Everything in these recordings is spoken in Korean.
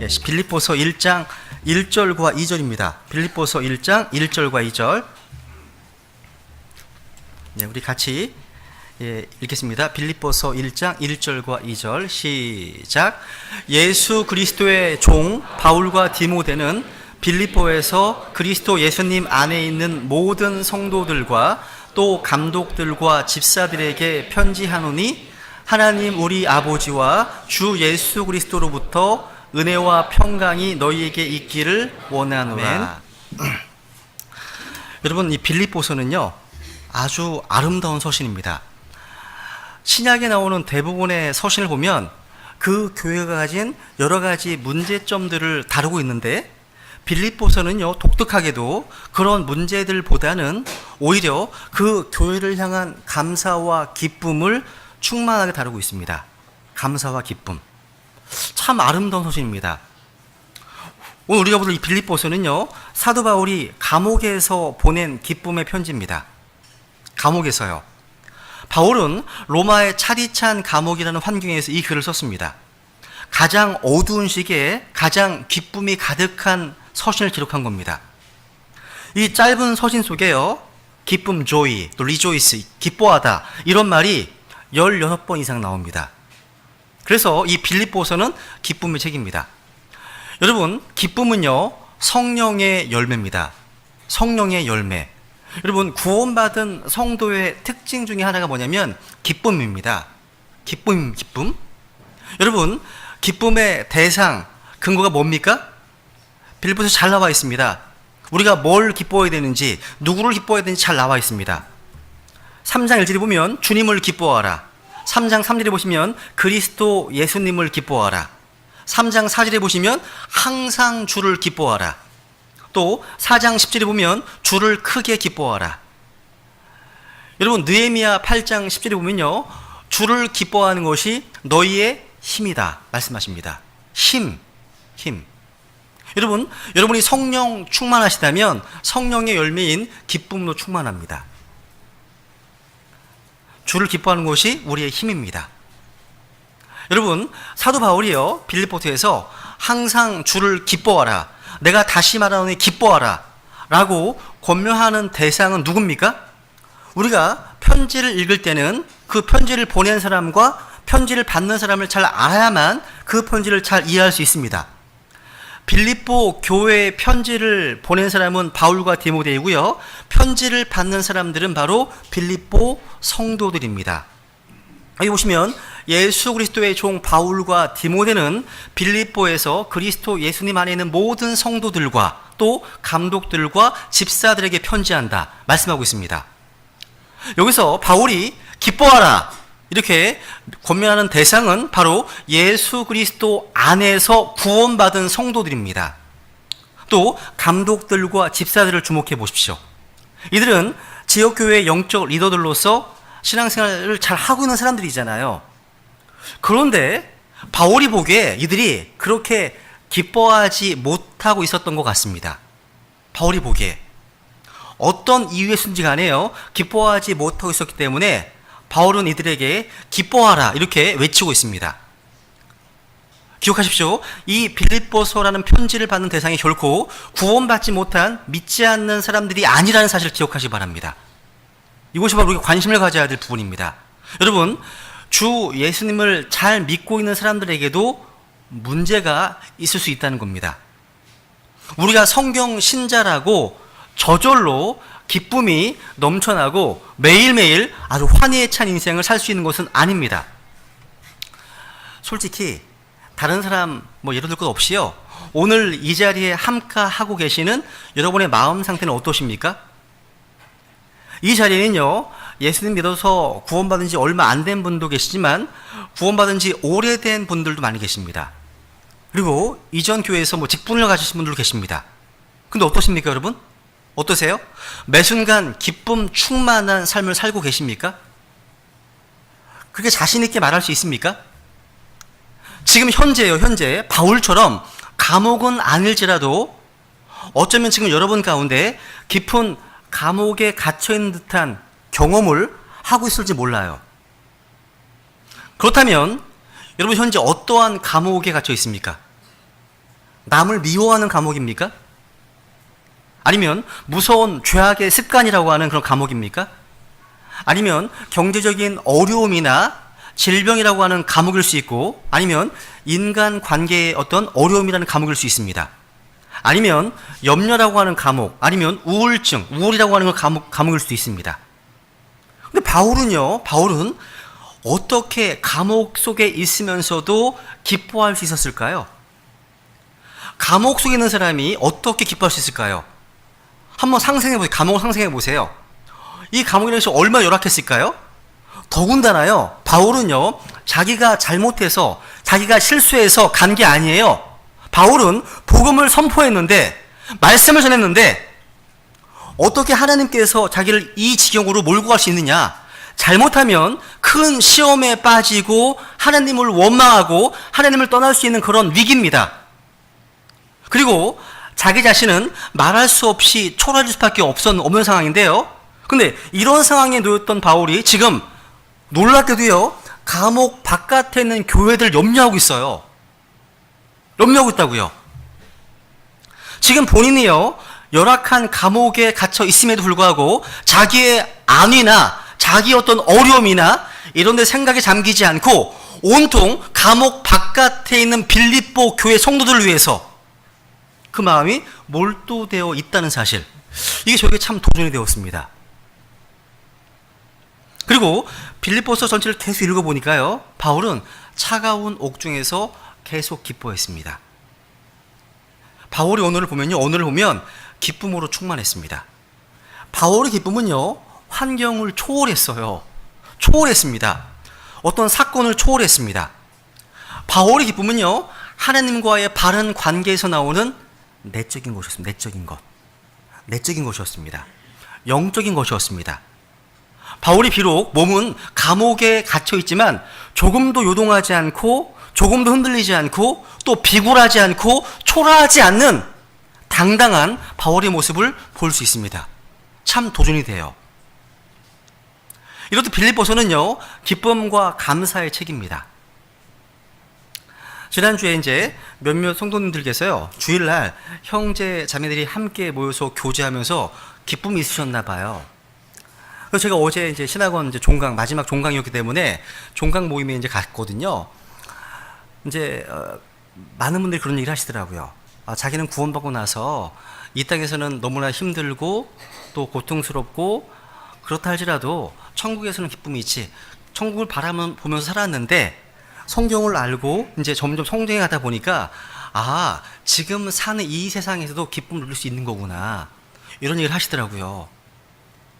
빌립보서 1장 1절과 2절입니다. 빌립보서 1장 1절과 2절. 우리 같이 읽겠습니다. 빌립보서 1장 1절과 2절 시작. 예수 그리스도의 종 바울과 디모데는 빌립보에서 그리스도 예수님 안에 있는 모든 성도들과 또 감독들과 집사들에게 편지하노니 하나님 우리 아버지와 주 예수 그리스도로부터 은혜와 평강이 너희에게 있기를 원하노라. 여러분, 이 빌립보서는요 아주 아름다운 서신입니다. 신약에 나오는 대부분의 서신을 보면 그 교회가 가진 여러 가지 문제점들을 다루고 있는데, 빌립보서는요 독특하게도 그런 문제들보다는 오히려 그 교회를 향한 감사와 기쁨을 충만하게 다루고 있습니다. 감사와 기쁨, 참 아름다운 서신입니다. 오늘 우리가 볼 이 빌립보서는요 사도 바울이 감옥에서 보낸 기쁨의 편지입니다. 감옥에서요. 바울은 로마의 차디찬 감옥이라는 환경에서 이 글을 썼습니다. 가장 어두운 시기에 가장 기쁨이 가득한 서신을 기록한 겁니다. 이 짧은 서신 속에요 기쁨, joy, 또 rejoice, 기뻐하다, 이런 말이 16번 이상 나옵니다. 그래서 이 빌립보서는 기쁨의 책입니다. 여러분, 기쁨은요 성령의 열매입니다. 성령의 열매. 여러분, 구원받은 성도의 특징 중에 하나가 뭐냐면 기쁨입니다. 기쁨. 여러분, 기쁨의 대상, 근거가 뭡니까? 빌립보서 잘 나와 있습니다. 우리가 뭘 기뻐해야 되는지, 누구를 기뻐해야 되는지 잘 나와 있습니다. 3장 1절에 보면 주님을 기뻐하라. 3장 3절에 보시면 그리스도 예수님을 기뻐하라. 3장 4절에 보시면 항상 주를 기뻐하라. 또 4장 10절에 보면 주를 크게 기뻐하라. 여러분, 느헤미야 8장 10절에 보면요 주를 기뻐하는 것이 너희의 힘이다 말씀하십니다. 힘. 여러분, 여러분이 성령 충만하시다면 성령의 열매인 기쁨으로 충만합니다. 주를 기뻐하는 것이 우리의 힘입니다. 여러분, 사도 바울이요 빌립보서에서 항상 주를 기뻐하라, 내가 다시 말하노니 기뻐하라 라고 권면하는 대상은 누굽니까? 우리가 편지를 읽을 때는 그 편지를 보낸 사람과 편지를 받는 사람을 잘 알아야만 그 편지를 잘 이해할 수 있습니다. 빌립보 교회에 편지를 보낸 사람은 바울과 디모데이고요, 편지를 받는 사람들은 바로 빌립보 성도들입니다. 여기 보시면 예수 그리스도의 종 바울과 디모데는 빌립보에서 그리스도 예수님 안에 있는 모든 성도들과 또 감독들과 집사들에게 편지한다 말씀하고 있습니다. 여기서 바울이 기뻐하라 이렇게 권면하는 대상은 바로 예수 그리스도 안에서 구원받은 성도들입니다. 또 감독들과 집사들을 주목해 보십시오. 이들은 지역교회의 영적 리더들로서 신앙생활을 잘 하고 있는 사람들이잖아요. 그런데 바울이 보기에 이들이 그렇게 기뻐하지 못하고 있었던 것 같습니다. 바울이 보기에 어떤 이유였는지 간에요 기뻐하지 못하고 있었기 때문에 바울은 이들에게 기뻐하라 이렇게 외치고 있습니다. 기억하십시오. 이 빌립보서라는 편지를 받는 대상이 결코 구원받지 못한 믿지 않는 사람들이 아니라는 사실을 기억하시기 바랍니다. 이것이 바로 우리가 관심을 가져야 될 부분입니다. 여러분, 주 예수님을 잘 믿고 있는 사람들에게도 문제가 있을 수 있다는 겁니다. 우리가 성경 신자라고 저절로 기쁨이 넘쳐나고 매일매일 아주 환희에 찬 인생을 살 수 있는 것은 아닙니다. 솔직히 다른 사람 예를 들 것 없이요, 오늘 이 자리에 함께하고 계시는 여러분의 마음 상태는 어떠십니까? 이 자리에는요 예수님 믿어서 구원받은 지 얼마 안 된 분도 계시지만 구원받은 지 오래된 분들도 많이 계십니다. 그리고 이전 교회에서 직분을 가지신 분들도 계십니다. 근데 어떠십니까 여러분? 어떠세요? 매 순간 기쁨 충만한 삶을 살고 계십니까? 그렇게 자신 있게 말할 수 있습니까? 지금 현재요, 현재 바울처럼 감옥은 아닐지라도 어쩌면 지금 여러분 가운데 깊은 감옥에 갇혀있는 듯한 경험을 하고 있을지 몰라요. 그렇다면 여러분 현재 어떠한 감옥에 갇혀 있습니까? 남을 미워하는 감옥입니까? 아니면 무서운 죄악의 습관이라고 하는 그런 감옥입니까? 아니면 경제적인 어려움이나 질병이라고 하는 감옥일 수 있고, 아니면 인간 관계의 어떤 어려움이라는 감옥일 수 있습니다. 아니면 염려라고 하는 감옥, 아니면 우울증, 우울이라고 하는 감옥일 수도 있습니다. 근데 바울은 어떻게 감옥 속에 있으면서도 기뻐할 수 있었을까요? 감옥 속에 있는 사람이 어떻게 기뻐할 수 있을까요? 한번 상상해보세요. 감옥을 상상해보세요. 이 감옥이라는 것이 얼마나 열악했을까요? 더군다나요, 바울은요, 자기가 잘못해서, 자기가 실수해서 간 게 아니에요. 바울은 복음을 선포했는데, 말씀을 전했는데, 어떻게 하나님께서 자기를 이 지경으로 몰고 갈 수 있느냐? 잘못하면 큰 시험에 빠지고 하나님을 원망하고 하나님을 떠날 수 있는 그런 위기입니다. 그리고 자기 자신은 말할 수 없이 초라해질 수밖에 없는 상황인데요. 근데 이런 상황에 놓였던 바울이 지금 놀랍게도요, 감옥 바깥에 있는 교회들 염려하고 있어요. 염려하고 있다고요. 지금 본인이요, 열악한 감옥에 갇혀 있음에도 불구하고 자기의 안위나 자기 어떤 어려움이나 이런 데 생각에 잠기지 않고 온통 감옥 바깥에 있는 빌립보 교회 성도들을 위해서 그 마음이 몰두되어 있다는 사실, 이게 저에게 참 도전이 되었습니다. 그리고 빌립보서 전체를 계속 읽어보니까요, 바울은 차가운 옥중에서 계속 기뻐했습니다. 바울이 오늘을 보면 기쁨으로 충만했습니다. 바울의 기쁨은요, 환경을 초월했어요. 초월했습니다. 어떤 사건을 초월했습니다. 바울의 기쁨은요, 하나님과의 바른 관계에서 나오는 내적인 것이었습니다. 내적인 것이었습니다. 영적인 것이었습니다. 바울이 비록 몸은 감옥에 갇혀 있지만 조금도 요동하지 않고, 조금도 흔들리지 않고, 또 비굴하지 않고 초라하지 않는 당당한 바울의 모습을 볼 수 있습니다. 참 도전이 돼요. 이렇듯 빌립보서는요, 기쁨과 감사의 책입니다. 지난주에 이제 몇몇 성도님들께서요, 주일날 형제 자매들이 함께 모여서 교제하면서 기쁨이 있으셨나 봐요. 그래서 제가 어제 이제 신학원 이제 마지막 종강이었기 때문에 종강 모임에 이제 갔거든요. 이제 많은 분들이 그런 얘기를 하시더라고요. 자기는 구원받고 나서 이 땅에서는 너무나 힘들고 또 고통스럽고 그렇다 할지라도 천국에서는 기쁨이 있지. 천국을 보면서 살았는데 성경을 알고 이제 점점 성장해 가다 보니까 지금 사는 이 세상에서도 기쁨을 누릴 수 있는 거구나. 이런 얘기를 하시더라고요.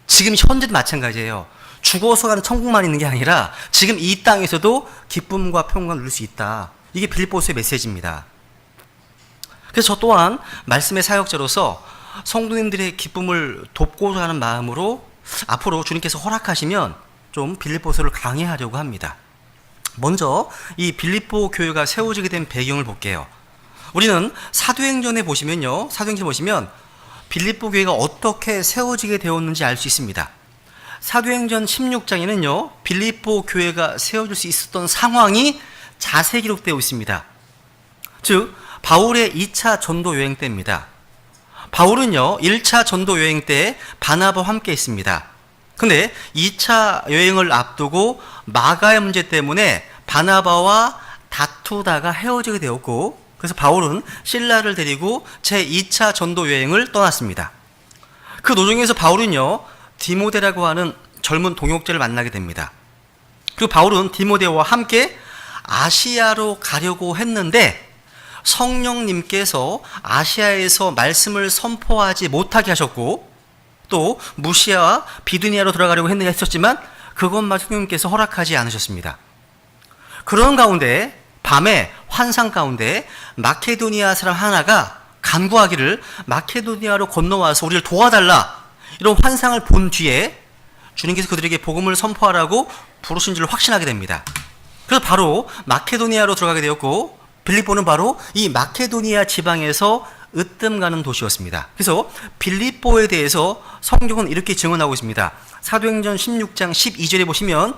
지금 현재도 마찬가지예요. 죽어서 가는 천국만 있는 게 아니라 지금 이 땅에서도 기쁨과 평강을 누릴 수 있다. 이게 빌립보서의 메시지입니다. 그래서 저 또한 말씀의 사역자로서 성도님들의 기쁨을 돕고자 하는 마음으로 앞으로 주님께서 허락하시면 좀 빌립보서를 강의하려고 합니다. 먼저 이 빌립보 교회가 세워지게 된 배경을 볼게요. 우리는 사도행전에 보시면 빌립보 교회가 어떻게 세워지게 되었는지 알 수 있습니다. 사도행전 16장에는요, 빌립보 교회가 세워질 수 있었던 상황이 자세히 기록되어 있습니다. 즉, 바울의 2차 전도 여행 때입니다. 바울은요, 1차 전도 여행 때 바나바와 함께 있습니다. 근데 2차 여행을 앞두고 마가의 문제 때문에 바나바와 다투다가 헤어지게 되었고, 그래서 바울은 실라를 데리고 제2차 전도 여행을 떠났습니다. 그 도중에서 바울은요, 디모데라고 하는 젊은 동역자를 만나게 됩니다. 그리고 바울은 디모데와 함께 아시아로 가려고 했는데 성령님께서 아시아에서 말씀을 선포하지 못하게 하셨고, 또 무시아와 비두니아로 들어가려고 했었지만 그것마저 성령님께서 허락하지 않으셨습니다. 그런 가운데 밤에 환상 가운데 마케도니아 사람 하나가 간구하기를 마케도니아로 건너와서 우리를 도와달라, 이런 환상을 본 뒤에 주님께서 그들에게 복음을 선포하라고 부르신 줄을 확신하게 됩니다. 그래서 바로 마케도니아로 들어가게 되었고, 빌립보는 바로 이 마케도니아 지방에서 으뜸가는 도시였습니다. 그래서 빌립보에 대해서 성경은 이렇게 증언하고 있습니다. 사도행전 16장 12절에 보시면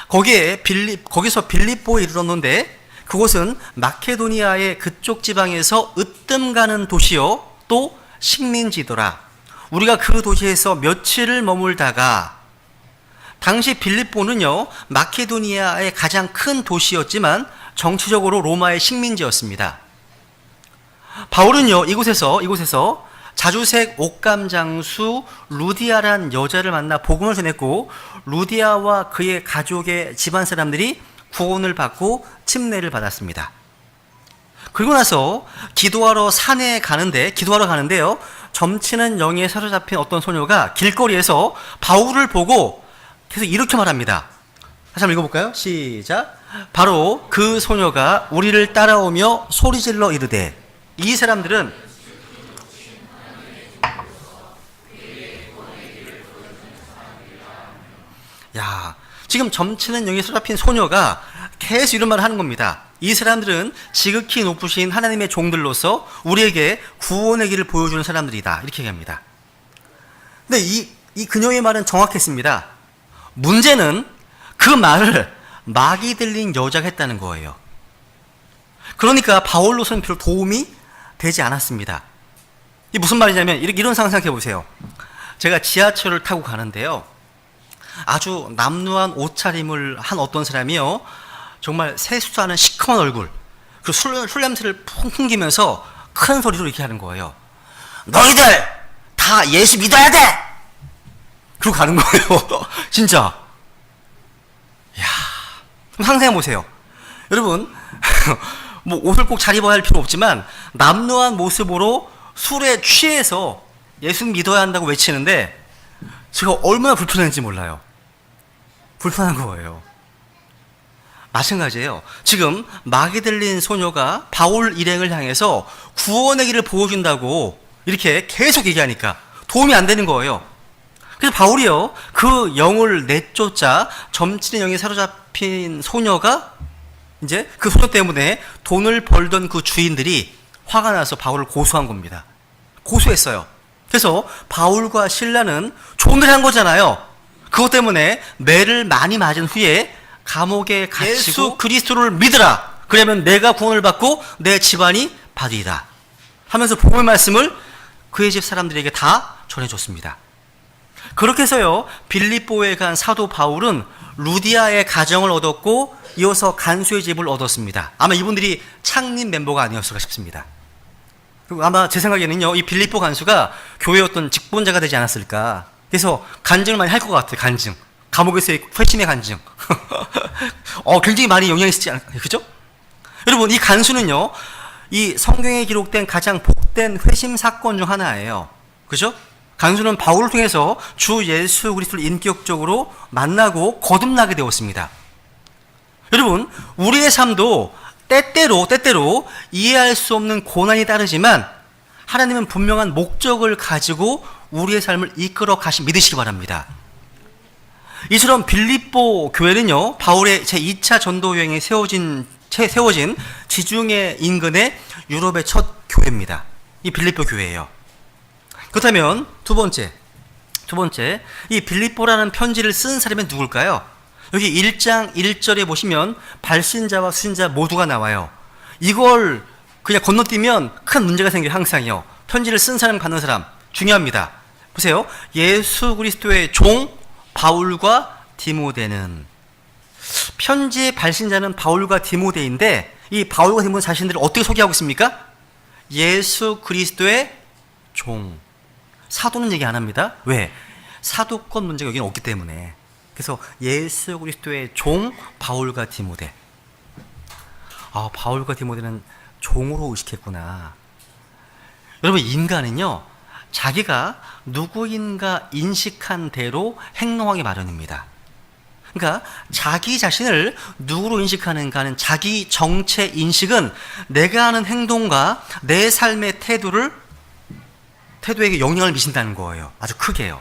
거기서 빌립보에 이르렀는데 그곳은 마케도니아의 그쪽 지방에서 으뜸 가는 도시요 또 식민지더라. 우리가 그 도시에서 며칠을 머물다가, 당시 빌립보는요 마케도니아의 가장 큰 도시였지만 정치적으로 로마의 식민지였습니다. 바울은요 이곳에서 자주색 옷감 장수 루디아란 여자를 만나 복음을 전했고, 루디아와 그의 가족의 집안 사람들이 구원을 받고 침례를 받았습니다. 그리고 나서 기도하러 가는데요, 점치는 영에 사로잡힌 어떤 소녀가 길거리에서 바울을 보고 계속 이렇게 말합니다. 다시 한번 읽어볼까요? 시작. 바로 그 소녀가 우리를 따라오며 소리질러 이르되. 이 사람들은 지금 점치는 영에 사로잡힌 소녀가 계속 이런 말을 하는 겁니다. 이 사람들은 지극히 높으신 하나님의 종들로서 우리에게 구원의 길을 보여주는 사람들이다, 이렇게 얘기합니다. 근데 이 그녀의 말은 정확했습니다. 문제는 그 말을 막이 들린 여자가 했다는 거예요. 그러니까 바울로서는 별로 도움이 되지 않았습니다. 이게 무슨 말이냐면 이런 상황 생각해 보세요. 제가 지하철을 타고 가는데요, 아주 남루한 옷차림을 한 어떤 사람이요, 정말 세수하는 시커먼 얼굴, 그 술 냄새를 풍 풍기면서 큰 소리로 이렇게 하는 거예요. 너희들 다 예수 믿어야 돼! 그러고 가는 거예요. 진짜. 그럼 상상해 보세요. 여러분, 뭐 옷을 꼭 잘 입어야 할 필요 없지만 남루한 모습으로 술에 취해서 예수 믿어야 한다고 외치는데 제가 얼마나 불편한지 몰라요. 불편한 거예요. 마찬가지예요. 지금 막이 들린 소녀가 바울 일행을 향해서 구원의 길을 보여준다고 이렇게 계속 얘기하니까 도움이 안 되는 거예요. 그래서 바울이요, 그 영을 내쫓자 점치는 영에 사로잡힌 소녀가 이제 그 소녀 때문에 돈을 벌던 그 주인들이 화가 나서 바울을 고소한 겁니다. 고소했어요. 그래서 바울과 실라는 좋은 일 한 거잖아요. 그것 때문에 매를 많이 맞은 후에 감옥에 갇히고 예수 그리스도를 믿으라. 그러면 내가 구원을 받고 내 집안이 받으리라 하면서 복음의 말씀을 그의 집 사람들에게 다 전해줬습니다. 그렇게 해서요, 빌립보에 간 사도 바울은 루디아의 가정을 얻었고 이어서 간수의 집을 얻었습니다. 아마 이분들이 창립 멤버가 아니었을까 싶습니다. 그리고 아마 제 생각에는요, 이 빌립보 간수가 교회의 어떤 직분자가 되지 않았을까. 그래서 간증을 많이 할 것 같아요. 간증, 감옥에서의 회심의 간증. 굉장히 많이 영향이 있지 않을까요? 그죠? 여러분, 이 간수는요, 이 성경에 기록된 가장 복된 회심 사건 중 하나예요. 그죠? 간수는 바울을 통해서 주 예수 그리스도를 인격적으로 만나고 거듭나게 되었습니다. 여러분, 우리의 삶도 때때로 이해할 수 없는 고난이 따르지만 하나님은 분명한 목적을 가지고 우리의 삶을 이끌어 가시 믿으시기 바랍니다. 이처럼 빌립보 교회는요, 바울의 제2차 전도 여행에 세워진 지중해 인근의 유럽의 첫 교회입니다. 이 빌립보 교회예요. 그렇다면 두 번째, 이 빌립보라는 편지를 쓴 사람은 누굴까요? 여기 1장 1절에 보시면 발신자와 수신자 모두가 나와요. 이걸 그냥 건너뛰면 큰 문제가 생겨요. 항상요. 편지를 쓴 사람, 받는 사람 중요합니다. 보세요. 예수 그리스도의 종 바울과 디모데는, 편지의 발신자는 바울과 디모데인데 이 바울과 디모데 자신들을 어떻게 소개하고 있습니까? 예수 그리스도의 종. 사도는 얘기 안 합니다. 왜? 사도권 문제가 여기는 없기 때문에. 그래서 예수 그리스도의 종 바울과 디모데. 바울과 디모데는 종으로 의식했구나. 여러분, 인간은요, 자기가 누구인가 인식한 대로 행동하기 마련입니다. 그러니까 자기 자신을 누구로 인식하는가 하는 자기 정체 인식은 내가 하는 행동과 내 삶의 태도에게 영향을 미친다는 거예요. 아주 크게요.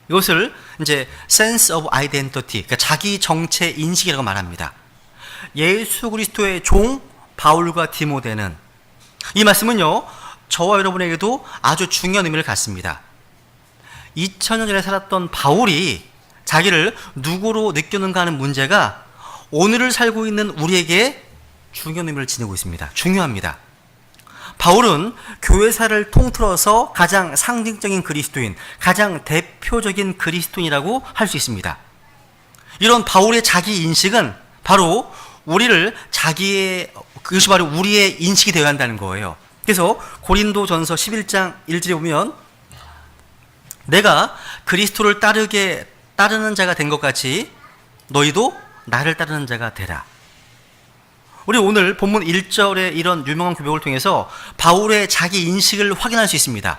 이것을 이제 sense of identity, 그러니까 자기 정체 인식이라고 말합니다. 예수 그리스도의 종 바울과 디모데는, 이 말씀은요, 저와 여러분에게도 아주 중요한 의미를 갖습니다. 2000년 전에 살았던 바울이 자기를 누구로 느꼈는가 하는 문제가 오늘을 살고 있는 우리에게 중요한 의미를 지니고 있습니다. 중요합니다. 바울은 교회사를 통틀어서 가장 상징적인 그리스도인, 가장 대표적인 그리스도인이라고 할 수 있습니다. 이런 바울의 자기 인식은 바로 그것이 바로 우리의 인식이 되어야 한다는 거예요. 그래서 고린도전서 11장 1절에 보면 내가 그리스도를 따르는 자가 된 것 같이 너희도 나를 따르는 자가 되라. 우리 오늘 본문 1절의 이런 유명한 고백을 통해서 바울의 자기 인식을 확인할 수 있습니다.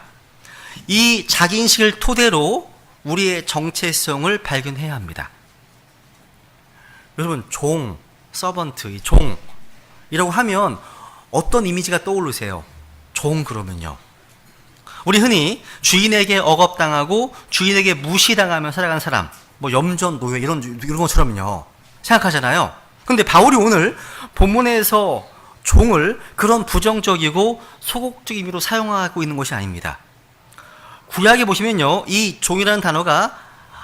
이 자기 인식을 토대로 우리의 정체성을 발견해야 합니다. 여러분, 서번트, 이 종이라고 하면 어떤 이미지가 떠오르세요? 종 그러면요. 우리 흔히 주인에게 억압당하고 주인에게 무시당하며 살아가는 사람, 뭐 염전, 노예 이런 것처럼요 생각하잖아요. 근데 바울이 오늘 본문에서 종을 그런 부정적이고 소극적 의미로 사용하고 있는 것이 아닙니다. 구약에 보시면요, 이 종이라는 단어가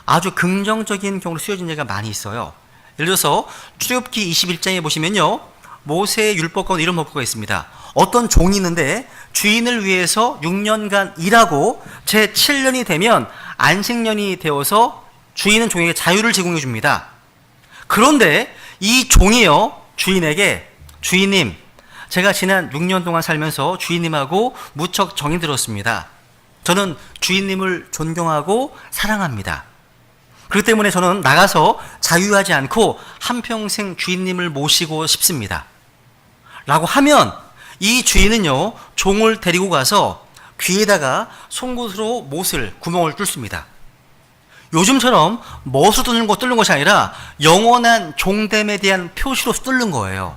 아주 긍정적인 경우로 쓰여진 예가 많이 있어요. 예를 들어서 출애굽기 21장에 보시면요, 모세의 율법 가운데 이런 법구가 있습니다. 어떤 종이 있는데 주인을 위해서 6년간 일하고 제 7년이 되면 안식년이 되어서 주인은 종에게 자유를 제공해 줍니다. 그런데 이 종이요, 주인에게 주인님, 제가 지난 6년 동안 살면서 주인님하고 무척 정이 들었습니다. 저는 주인님을 존경하고 사랑합니다. 그렇기 때문에 저는 나가서 자유하지 않고 한평생 주인님을 모시고 싶습니다. 라고 하면 이 주인은요, 종을 데리고 가서 귀에다가 송곳으로 구멍을 뚫습니다. 요즘처럼 멋으로 뚫는 것이 아니라 영원한 종됨에 대한 표시로 뚫는 거예요.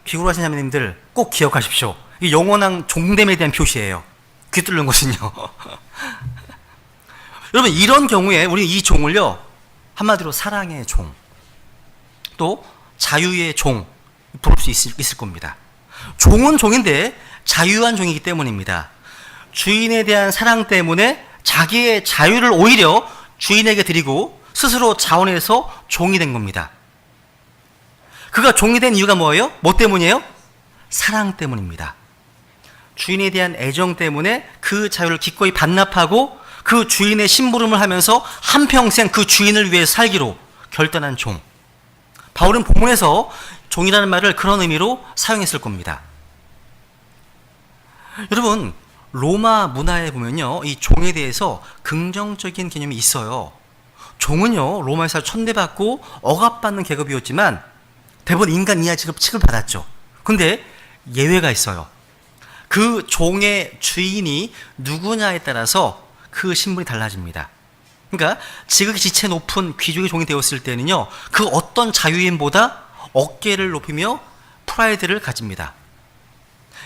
귀국을 하신 자매님들 꼭 기억하십시오. 이 영원한 종됨에 대한 표시예요. 귀 뚫는 것은요. 여러분, 이런 경우에 우리 이 종을요, 한마디로 사랑의 종, 또 자유의 종 부를 수 있을 겁니다. 종은 종인데 자유한 종이기 때문입니다. 주인에 대한 사랑 때문에 자기의 자유를 오히려 주인에게 드리고 스스로 자원해서 종이 된 겁니다. 그가 종이 된 이유가 뭐예요? 뭐 때문이에요? 사랑 때문입니다. 주인에 대한 애정 때문에 그 자유를 기꺼이 반납하고 그 주인의 심부름을 하면서 한평생 그 주인을 위해 살기로 결단한 종. 바울은 본문에서 종이라는 말을 그런 의미로 사용했을 겁니다. 여러분, 로마 문화에 보면요, 이 종에 대해서 긍정적인 개념이 있어요. 종은요, 로마에서 천대받고 억압받는 계급이었지만 대부분 인간 이하 취급받았죠. 근데 예외가 있어요. 그 종의 주인이 누구냐에 따라서 그 신분이 달라집니다. 그러니까 지극히 지체 높은 귀족의 종이 되었을 때는요, 그 어떤 자유인보다 어깨를 높이며 프라이드를 가집니다.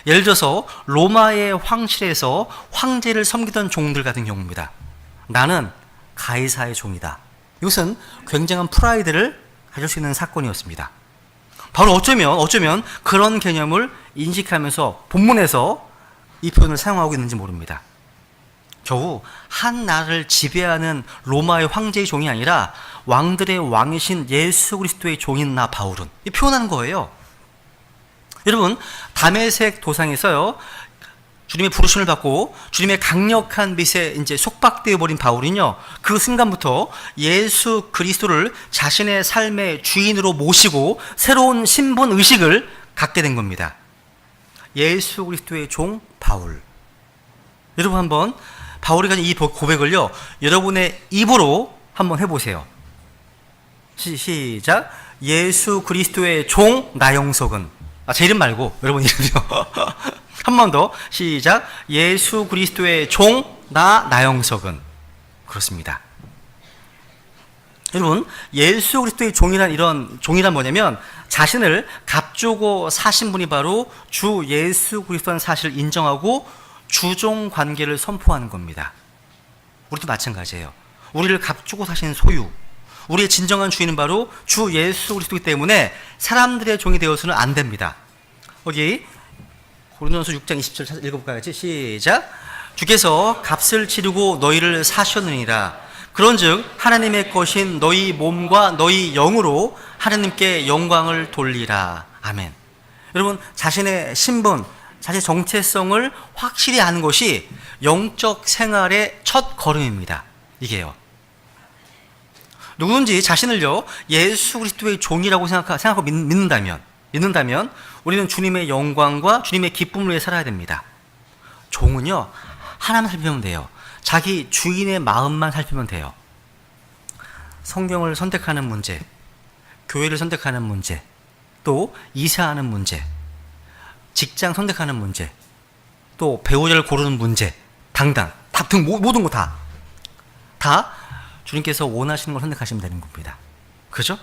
예를 들어서 로마의 황실에서 황제를 섬기던 종들 같은 경우입니다. 나는 가이사의 종이다. 이것은 굉장한 프라이드를 가질 수 있는 사건이었습니다. 바로 어쩌면 그런 개념을 인식하면서 본문에서 이 표현을 사용하고 있는지 모릅니다. 겨우 한 나라를 지배하는 로마의 황제의 종이 아니라 왕들의 왕이신 예수 그리스도의 종인 나 바울은 이 표현하는 거예요. 여러분, 다메섹 도상에서요, 주님의 부르심을 받고 주님의 강력한 빛에 이제 속박되어 버린 바울은요, 그 순간부터 예수 그리스도를 자신의 삶의 주인으로 모시고 새로운 신분 의식을 갖게 된 겁니다. 예수 그리스도의 종 바울. 여러분, 한번 바울이 가진 이 고백을요, 여러분의 입으로 한번 해보세요. 시작. 예수 그리스도의 종 나영석은. 제 이름 말고 여러분 이름이요. 한 번 더. 시작. 예수 그리스도의 종 나영석은. 그렇습니다. 여러분, 예수 그리스도의 종이란 뭐냐면 자신을 값주고 사신 분이 바로 주 예수 그리스도라는 사실을 인정하고 주종 관계를 선포하는 겁니다. 우리도 마찬가지예요. 우리를 값주고 사신 소유, 우리의 진정한 주인은 바로 주 예수 그리스도이기 때문에 사람들의 종이 되어서는 안 됩니다. 여기 고린도전서 6장 20절 읽어볼까요? 시작. 주께서 값을 치르고 너희를 사셨느니라. 그런즉 하나님의 것인 너희 몸과 너희 영으로 하나님께 영광을 돌리라. 아멘. 여러분, 자신의 신분, 자신의 정체성을 확실히 아는 것이 영적 생활의 첫 걸음입니다. 이게요. 누구든지 자신을요, 예수 그리스도의 종이라고 생각하고 믿는다면 우리는 주님의 영광과 주님의 기쁨을 위해 살아야 됩니다. 종은요, 하나만 살피면 돼요. 자기 주인의 마음만 살피면 돼요. 성경을 선택하는 문제, 교회를 선택하는 문제, 또 이사하는 문제, 직장 선택하는 문제, 또 배우자를 고르는 문제, 모든 거 다 주님께서 원하시는 걸 선택하시면 되는 겁니다. 그죠?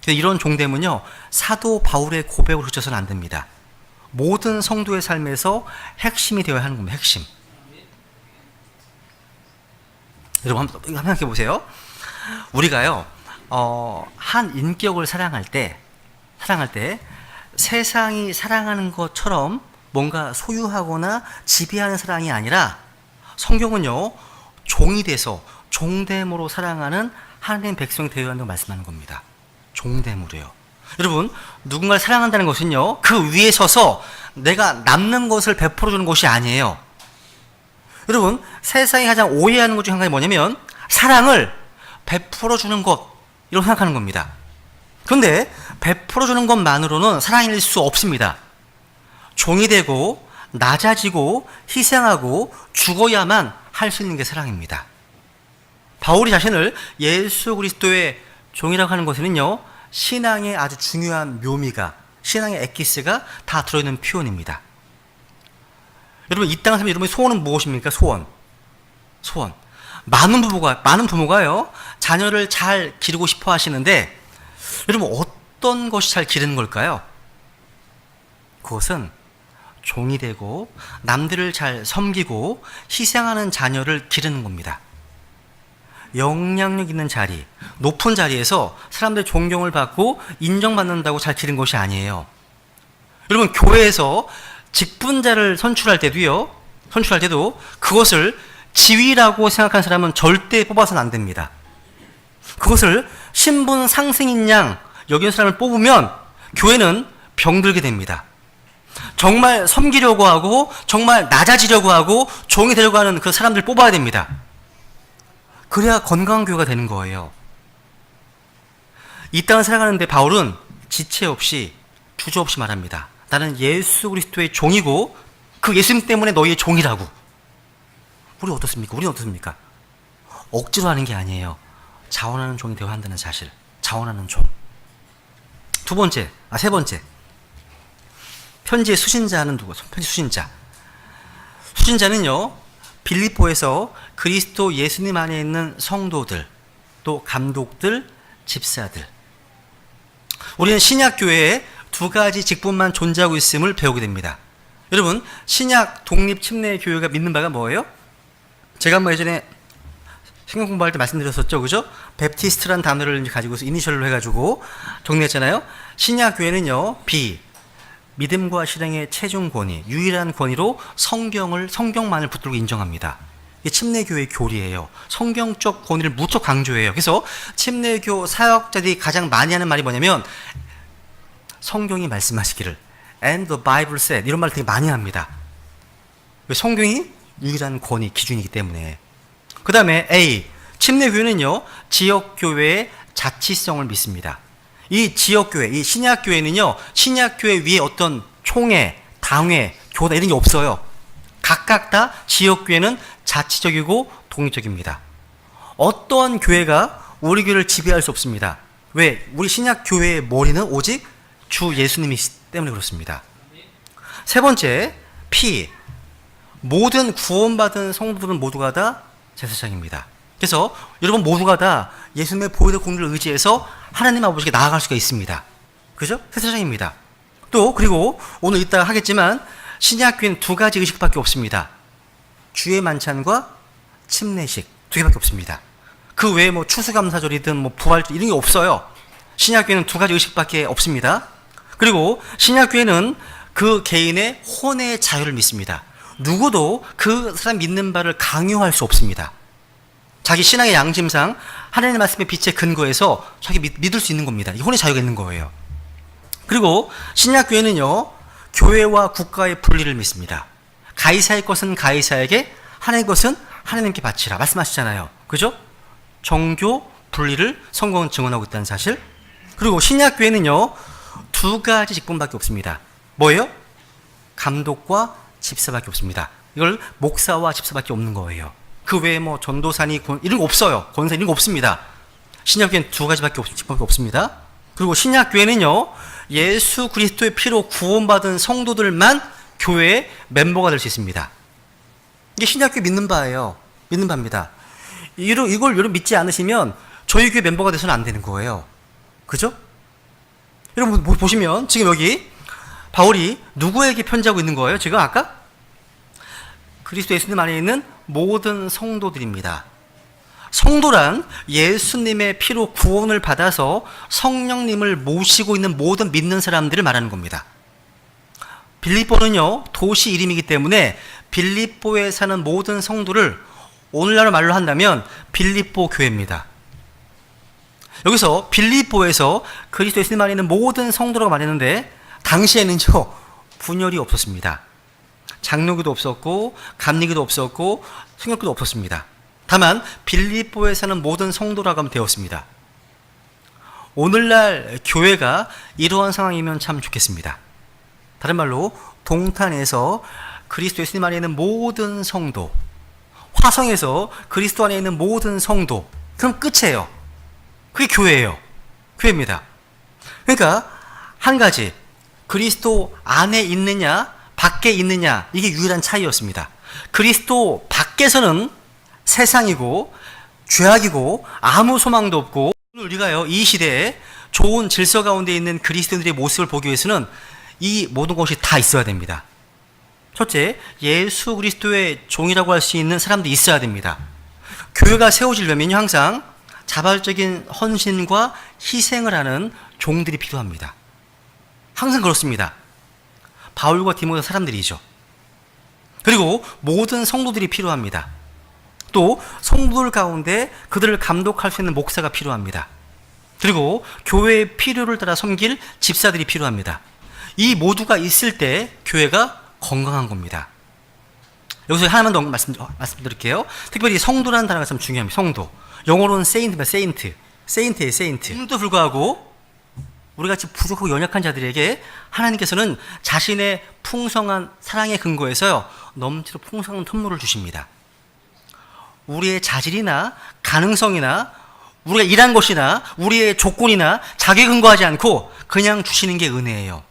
이런 종됨은요, 사도 바울의 고백으로 그쳐서는 안 됩니다. 모든 성도의 삶에서 핵심이 되어야 하는 겁니다. 핵심. 여러분, 한번 생각해 보세요. 우리가요, 한 인격을 사랑할 때 세상이 사랑하는 것처럼 뭔가 소유하거나 지배하는 사랑이 아니라, 성경은요, 종이 돼서 종됨으로 사랑하는 하나님 백성이 되어야 한다고 말씀하는 겁니다. 종됨으로요. 여러분, 누군가를 사랑한다는 것은요, 그 위에 서서 내가 남는 것을 베풀어 주는 것이 아니에요. 여러분, 세상이 가장 오해하는 것 중 한 가지 뭐냐면, 사랑을 베풀어 주는 것, 이라고 생각하는 겁니다. 그런데 베풀어 주는 것만으로는 사랑일 수 없습니다. 종이 되고 낮아지고 희생하고 죽어야만 할 수 있는 게 사랑입니다. 바울이 자신을 예수 그리스도의 종이라고 하는 것에는요, 신앙의 아주 중요한 묘미가, 신앙의 엑기스가 다 들어있는 표현입니다. 여러분, 이 땅에 살면 여러분의 소원은 무엇입니까? 소원. 많은 부모가요, 자녀를 잘 기르고 싶어 하시는데, 여러분, 어떤 것이 잘 기르는 걸까요? 그것은 종이 되고 남들을 잘 섬기고 희생하는 자녀를 기르는 겁니다. 영향력 있는 자리, 높은 자리에서 사람들의 존경을 받고 인정받는다고 잘 기른 것이 아니에요. 여러분, 교회에서 직분자를 선출할 때도 그것을 지위라고 생각하는 사람은 절대 뽑아서는 안 됩니다. 그것을 신분 상승인 양 여기는 사람을 뽑으면 교회는 병들게 됩니다. 정말 섬기려고 하고 정말 낮아지려고 하고 종이 되려고 하는 그 사람들 뽑아야 됩니다. 그래야 건강한 교회가 되는 거예요. 이 땅을 살아가는데 바울은 지체 없이 주저없이 말합니다. 나는 예수 그리스도의 종이고 그 예수님 때문에 너희의 종이라고. 우리는 어떻습니까? 억지로 하는 게 아니에요. 자원하는 종이 되어야 한다는 사실. 자원하는 종. 세 번째. 편지의 수신자는 누구? 편지 수신자. 수신자는요, 빌립보에서 그리스도 예수님 안에 있는 성도들, 또 감독들, 집사들. 우리는 신약교회에 두 가지 직분만 존재하고 있음을 배우게 됩니다. 여러분, 신약 독립침례교회가 믿는 바가 뭐예요? 제가 예전에 성경 공부할 때 말씀드렸었죠, 그죠? 베프티스트라는 단어를 가지고서 이니셜로 해가지고 정리했잖아요. 신약교회는요, 믿음과 실행의 최종 권위, 유일한 권위로 성경만을 붙들고 인정합니다. 이게 침례교회의 교리예요. 성경적 권위를 무척 강조해요. 그래서 침례교 사역자들이 가장 많이 하는 말이 뭐냐면, 성경이 말씀하시기를 and the Bible said, 이런 말을 되게 많이 합니다. 성경이 유일한 권위, 기준이기 때문에. 그 다음에 A, 침례교회는요, 지역교회의 자치성을 믿습니다. 이 지역교회, 이 신약교회는요, 신약교회 위에 어떤 총회, 당회, 교단 이런 게 없어요. 각각 다 지역교회는 자치적이고 독립적입니다. 어떠한 교회가 우리 교회를 지배할 수 없습니다. 왜? 우리 신약교회의 머리는 오직 주 예수님이기 때문에 그렇습니다. 세 번째, P. 모든 구원받은 성도들은 모두가 다 제사장입니다. 그래서 여러분 모두가 다 예수님의 보혈의 공로를 의지해서 하나님 아버지께 나아갈 수가 있습니다. 그죠? 제사장입니다. 또 그리고 오늘 이따가 하겠지만 신약교회는 두 가지 의식밖에 없습니다. 주의 만찬과 침례식 두 개밖에 없습니다. 그 외에 추수감사절이든 부활절 이런 게 없어요. 신약교회는 두 가지 의식밖에 없습니다. 그리고 신약교회는 그 개인의 혼의 자유를 믿습니다. 누구도 그 사람 믿는 바를 강요할 수 없습니다. 자기 신앙의 양심상 하나님의 말씀의 빛에 근거해서 자기 믿을 수 있는 겁니다. 이 혼의 자유가 있는 거예요. 그리고 신약교회는요, 교회와 국가의 분리를 믿습니다. 가이사의 것은 가이사에게, 하나님의 것은 하나님께 바치라 말씀하시잖아요. 그죠? 정교 분리를 성경은 증언하고 있다는 사실. 그리고 신약교회는요, 두 가지 직분밖에 없습니다. 뭐예요? 감독과 집사밖에 없습니다. 이걸 목사와 집사밖에 없는 거예요. 그 외에 뭐 전도사니 이런 거 없어요. 권사 이런 거 없습니다. 신약교회는 두 가지밖에 직분밖에 없습니다. 그리고 신약교회는요, 예수 그리스도의 피로 구원받은 성도들만 교회의 멤버가 될 수 있습니다. 이게 신약교회 믿는 바예요. 믿는 바입니다. 이걸 여러분 믿지 않으시면 저희 교회 멤버가 돼서는 안 되는 거예요. 그죠? 여러분 보시면 지금 여기 바울이 누구에게 편지하고 있는 거예요? 지금 아까? 그리스도 예수님 안에 있는 모든 성도들입니다. 성도란 예수님의 피로 구원을 받아서 성령님을 모시고 있는 모든 믿는 사람들을 말하는 겁니다. 빌립보는요, 도시 이름이기 때문에 빌립보에 사는 모든 성도를 오늘날 말로 한다면 빌립보 교회입니다. 여기서 빌립보에서 그리스도 예수님 안에 있는 모든 성도라고 말했는데 당시에는요, 분열이 없었습니다. 장로교도 없었고 감리교도 없었고 성역교도 없었습니다. 다만 빌립보에 사는 모든 성도라고 하면 되었습니다. 오늘날 교회가 이러한 상황이면 참 좋겠습니다. 다른 말로 동탄에서 그리스도 예수님 안에 있는 모든 성도, 화성에서 그리스도 안에 있는 모든 성도, 그럼 끝이에요. 그게 교회예요. 교회입니다. 그러니까 한 가지, 그리스도 안에 있느냐 밖에 있느냐, 이게 유일한 차이였습니다. 그리스도 밖에서는 세상이고 죄악이고 아무 소망도 없고, 우리가요, 이 시대에 좋은 질서 가운데 있는 그리스도인들의 모습을 보기 위해서는 이 모든 것이 다 있어야 됩니다. 첫째, 예수 그리스도의 종이라고 할 수 있는 사람들이 있어야 됩니다. 교회가 세워지려면 항상 자발적인 헌신과 희생을 하는 종들이 필요합니다. 항상 그렇습니다. 바울과 디모데 사람들이죠. 그리고 모든 성도들이 필요합니다. 또 성도들 가운데 그들을 감독할 수 있는 목사가 필요합니다. 그리고 교회의 필요를 따라 섬길 집사들이 필요합니다. 이 모두가 있을 때 교회가 건강한 겁니다. 여기서 하나만 더 말씀드릴게요. 특별히 성도라는 단어가 참 중요합니다. 성도. 영어로는 세인트입니다. 세인트예요, 세인트. 그럼에도 불구하고 우리같이 부족하고 연약한 자들에게 하나님께서는 자신의 풍성한 사랑의 근거에서요, 넘치도록 풍성한 선물을 주십니다. 우리의 자질이나 가능성이나 우리가 일한 것이나 우리의 조건이나 자기에 근거하지 않고 그냥 주시는 게 은혜예요.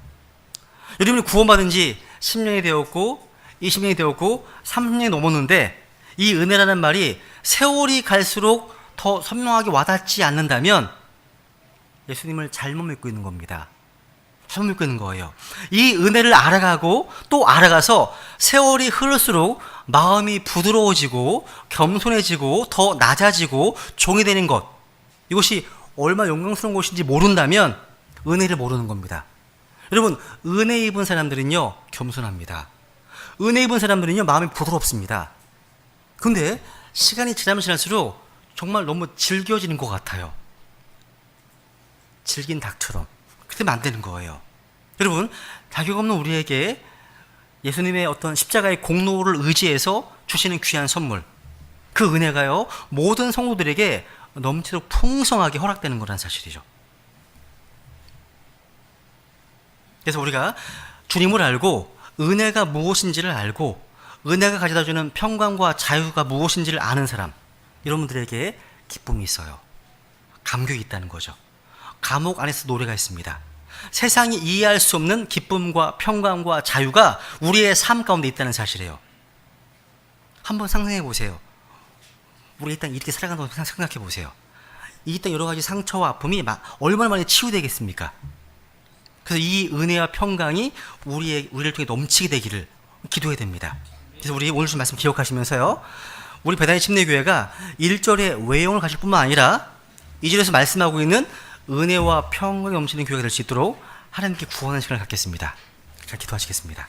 여러분이 구원받은 지 10년이 되었고 20년이 되었고 30년이 넘었는데 이 은혜라는 말이 세월이 갈수록 더 선명하게 와닿지 않는다면 예수님을 잘못 믿고 있는 겁니다. 잘못 믿고 있는 거예요. 이 은혜를 알아가고 또 알아가서 세월이 흐를수록 마음이 부드러워지고 겸손해지고 더 낮아지고 종이 되는 것, 이것이 얼마나 영광스러운 것인지 모른다면 은혜를 모르는 겁니다. 여러분, 은혜 입은 사람들은요, 겸손합니다. 은혜 입은 사람들은요, 마음이 부드럽습니다. 근데 시간이 지나면 지날수록 정말 너무 질겨지는 것 같아요. 질긴 닭처럼. 그러면 안 되는 거예요. 여러분, 자격 없는 우리에게 예수님의 어떤 십자가의 공로를 의지해서 주시는 귀한 선물, 그 은혜가요, 모든 성도들에게 넘치도록 풍성하게 허락되는 거란 사실이죠. 그래서 우리가 주님을 알고 은혜가 무엇인지를 알고 은혜가 가져다주는 평강과 자유가 무엇인지를 아는 사람, 이런 분들에게 기쁨이 있어요. 감격이 있다는 거죠. 감옥 안에서 노래가 있습니다. 세상이 이해할 수 없는 기쁨과 평강과 자유가 우리의 삶 가운데 있다는 사실이에요. 한번 상상해 보세요. 우리 일단 이렇게 살아간다고 생각해 보세요. 이 땅 여러 가지 상처와 아픔이 얼마나 많이 치유되겠습니까? 그래서 이 은혜와 평강이 우리를 통해 넘치게 되기를 기도해야 됩니다. 그래서 우리 오늘 좀 말씀 기억하시면서요, 우리 배단의 침례교회가 1절의 외형을 가질 뿐만 아니라 2절에서 말씀하고 있는 은혜와 평강이 넘치는 교회가 될 수 있도록 하나님께 구원하는 시간을 갖겠습니다. 잘 기도하시겠습니다.